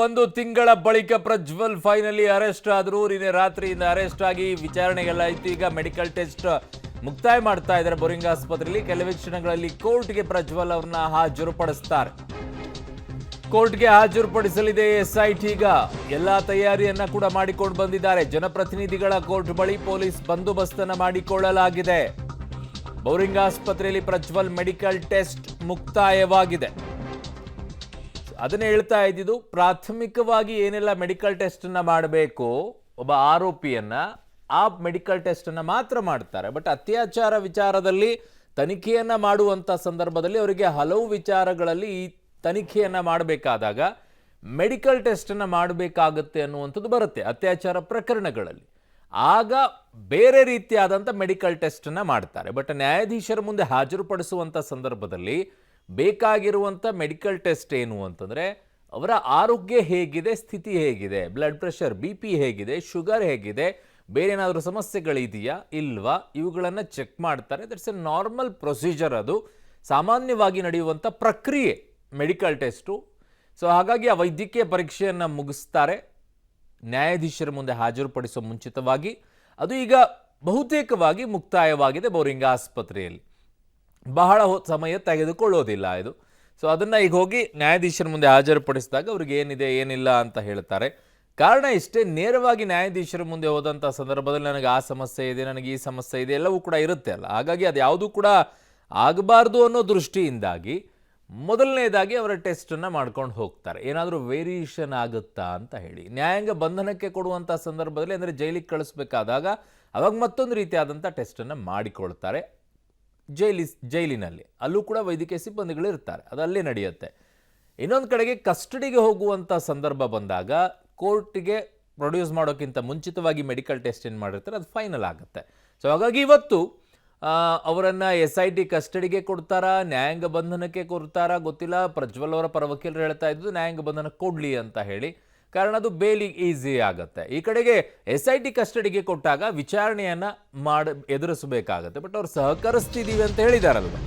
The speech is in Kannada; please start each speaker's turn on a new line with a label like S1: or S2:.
S1: ಒಂದು ತಿಂಗಳ ಬಳಿಕ ಪ್ರಜ್ವಲ್ ಫೈನಲಿ ಅರೆಸ್ಟ್ ಆದ್ರು. ನಿನ್ನೆ ರಾತ್ರಿಯಿಂದ ಅರೆಸ್ಟ್ ಆಗಿ ವಿಚಾರಣೆಗೆಲ್ಲ ಇತ್ತು. ಈಗ ಮೆಡಿಕಲ್ ಟೆಸ್ಟ್ ಮುಕ್ತಾಯ ಮಾಡ್ತಾ ಇದ್ದಾರೆ ಬೋರಿಂಗ್ ಆಸ್ಪತ್ರೆಯಲ್ಲಿ. ಕೆಲವೇ ಕ್ಷಣಗಳಲ್ಲಿ ಕೋರ್ಟ್ಗೆ ಪ್ರಜ್ವಲ್ ಅವ್ರನ್ನ ಹಾಜರುಪಡಿಸ್ತಾರೆ. ಕೋರ್ಟ್ಗೆ ಹಾಜರುಪಡಿಸಲಿದೆ ಎಸ್ಐಟಿ. ಈಗ ಎಲ್ಲಾ ತಯಾರಿಯನ್ನ ಕೂಡ ಮಾಡಿಕೊಂಡು ಬಂದಿದ್ದಾರೆ. ಜನಪ್ರತಿನಿಧಿಗಳ ಕೋರ್ಟ್ ಬಳಿ ಪೊಲೀಸ್ ಬಂದೋಬಸ್ತನ್ನ ಮಾಡಿಕೊಳ್ಳಲಾಗಿದೆ. ಬೋರಿಂಗ್ ಆಸ್ಪತ್ರೆಯಲ್ಲಿ ಪ್ರಜ್ವಲ್ ಮೆಡಿಕಲ್ ಟೆಸ್ಟ್ ಮುಕ್ತಾಯವಾಗಿದೆ. ಅದನ್ನೇ ಹೇಳ್ತಾ ಇದ್ದಿದ್ದು, ಪ್ರಾಥಮಿಕವಾಗಿ ಏನೆಲ್ಲ ಮೆಡಿಕಲ್ ಟೆಸ್ಟ್ ಅನ್ನ ಮಾಡಬೇಕು ಒಬ್ಬ ಆರೋಪಿಯನ್ನ, ಆ ಮೆಡಿಕಲ್ ಟೆಸ್ಟ್ ಅನ್ನ ಮಾತ್ರ ಮಾಡ್ತಾರೆ. ಬಟ್ ಅತ್ಯಾಚಾರ ವಿಚಾರದಲ್ಲಿ ತನಿಖೆಯನ್ನ ಮಾಡುವಂತ ಸಂದರ್ಭದಲ್ಲಿ ಅವರಿಗೆ ಹಲವು ವಿಚಾರಗಳಲ್ಲಿ ಈ ತನಿಖೆಯನ್ನ ಮಾಡಬೇಕಾದಾಗ ಮೆಡಿಕಲ್ ಟೆಸ್ಟ್ ಅನ್ನ ಮಾಡಬೇಕಾಗುತ್ತೆ ಅನ್ನುವಂಥದ್ದು ಬರುತ್ತೆ ಅತ್ಯಾಚಾರ ಪ್ರಕರಣಗಳಲ್ಲಿ. ಆಗ ಬೇರೆ ರೀತಿಯಾದಂಥ ಮೆಡಿಕಲ್ ಟೆಸ್ಟ್ ಅನ್ನ ಮಾಡ್ತಾರೆ. ಬಟ್ ನ್ಯಾಯಾಧೀಶರ ಮುಂದೆ ಹಾಜರುಪಡಿಸುವಂಥ ಸಂದರ್ಭದಲ್ಲಿ ಬೇಕಾಗಿರುವಂಥ ಮೆಡಿಕಲ್ ಟೆಸ್ಟ್ ಏನು ಅಂತಂದರೆ, ಅವರ ಆರೋಗ್ಯ ಹೇಗಿದೆ, ಸ್ಥಿತಿ ಹೇಗಿದೆ, ಬ್ಲಡ್ ಪ್ರೆಷರ್, BP ಹೇಗಿದೆ, ಶುಗರ್ ಹೇಗಿದೆ, ಬೇರೆ ಏನಾದರೂ ಸಮಸ್ಯೆಗಳಿದೆಯಾ ಇಲ್ವಾ, ಇವುಗಳನ್ನು ಚೆಕ್ ಮಾಡ್ತಾರೆ. That's A normal procedure. ಅದು ಸಾಮಾನ್ಯವಾಗಿ ನಡೆಯುವಂಥ ಪ್ರಕ್ರಿಯೆ ಮೆಡಿಕಲ್ ಟೆಸ್ಟು. ಸೊ ಹಾಗಾಗಿ ಆ ವೈದ್ಯಕೀಯ ಪರೀಕ್ಷೆಯನ್ನು ಮುಗಿಸ್ತಾರೆ ನ್ಯಾಯಾಧೀಶರ ಮುಂದೆ ಹಾಜರುಪಡಿಸುವ ಮುಂಚಿತವಾಗಿ. ಅದು ಈಗ ಬಹುತೇಕವಾಗಿ ಮುಕ್ತಾಯವಾಗಿದೆ ಬೋರಿಂಗ್ ಆಸ್ಪತ್ರೆಯಲ್ಲಿ. ಬಹಳ ಸಮಯ ತೆಗೆದುಕೊಳ್ಳೋದಿಲ್ಲ ಇದು. ಸೊ ಅದನ್ನು ಈಗ ಹೋಗಿ ನ್ಯಾಯಾಧೀಶರ ಮುಂದೆ ಹಾಜರುಪಡಿಸಿದಾಗ ಅವ್ರಿಗೆ ಏನಿದೆ ಏನಿಲ್ಲ ಅಂತ ಹೇಳ್ತಾರೆ. ಕಾರಣ ಇಷ್ಟೇ, ನೇರವಾಗಿ ನ್ಯಾಯಾಧೀಶರ ಮುಂದೆ ಹೋದಂಥ ಸಂದರ್ಭದಲ್ಲಿ ನನಗೆ ಆ ಸಮಸ್ಯೆ ಇದೆ, ನನಗೆ ಈ ಸಮಸ್ಯೆ ಇದೆ, ಎಲ್ಲವೂ ಕೂಡ ಇರುತ್ತೆ ಅಲ್ಲ. ಹಾಗಾಗಿ ಅದು ಯಾವುದೂ ಕೂಡ ಆಗಬಾರ್ದು ಅನ್ನೋ ದೃಷ್ಟಿಯಿಂದಾಗಿ ಮೊದಲನೇದಾಗಿ ಅವರ ಟೆಸ್ಟನ್ನು ಮಾಡ್ಕೊಂಡು ಹೋಗ್ತಾರೆ. ಏನಾದರೂ ವೇರಿಯೇಷನ್ ಆಗುತ್ತಾ ಅಂತ ಹೇಳಿ. ನ್ಯಾಯಾಂಗ ಬಂಧನಕ್ಕೆ ಕೊಡುವಂಥ ಸಂದರ್ಭದಲ್ಲಿ, ಅಂದರೆ ಜೈಲಿಗೆ ಕಳಿಸ್ಬೇಕಾದಾಗ, ಅವಾಗ ಮತ್ತೊಂದು ರೀತಿಯಾದಂಥ ಟೆಸ್ಟನ್ನು ಮಾಡಿಕೊಳ್ತಾರೆ ಜೈಲಿನಲ್ಲಿ. ಅಲ್ಲೂ ಕೂಡ ವೈದ್ಯಕೀಯ ಸಿಬ್ಬಂದಿಗಳು ಇರ್ತಾರೆ, ಅದು ಅಲ್ಲೇ ನಡೆಯುತ್ತೆ. ಇನ್ನೊಂದು ಕಡೆಗೆ ಕಸ್ಟಡಿಗೆ ಹೋಗುವಂಥ ಸಂದರ್ಭ ಬಂದಾಗ ಕೋರ್ಟಿಗೆ ಪ್ರೊಡ್ಯೂಸ್ ಮಾಡೋಕ್ಕಿಂತ ಮುಂಚಿತವಾಗಿ ಮೆಡಿಕಲ್ ಟೆಸ್ಟ್ ಏನು ಮಾಡಿರ್ತಾರೆ ಅದು ಫೈನಲ್ ಆಗುತ್ತೆ. ಸೊ ಹಾಗಾಗಿ ಇವತ್ತು ಅವರನ್ನು SIT ಕಸ್ಟಡಿಗೆ ಕೊಡ್ತಾರಾ, ನ್ಯಾಯಾಂಗ ಬಂಧನಕ್ಕೆ ಕೊಡ್ತಾರಾ ಗೊತ್ತಿಲ್ಲ. ಪ್ರಜ್ವಲ್ ಅವರ ಪರ ವಕೀಲರು ಹೇಳ್ತಾ ಇದ್ದು ನ್ಯಾಯಾಂಗ ಬಂಧನ ಕೊಡಲಿ ಅಂತ ಹೇಳಿ, ಕಾರಣ ಅದು ಬೇಲಿ ಈಸಿ ಆಗುತ್ತೆ. ಈ ಕಡೆಗೆ SIT ಕಸ್ಟಡಿಗೆ ಕೊಟ್ಟಾಗ ವಿಚಾರಣೆಯನ್ನು ಎದುರಿಸಬೇಕಾಗತ್ತೆ. ಬಟ್ ಅವ್ರು ಸಹಕರಿಸ್ತಿದ್ದೀವಿ ಅಂತ ಹೇಳಿದಾರಲ್ವ.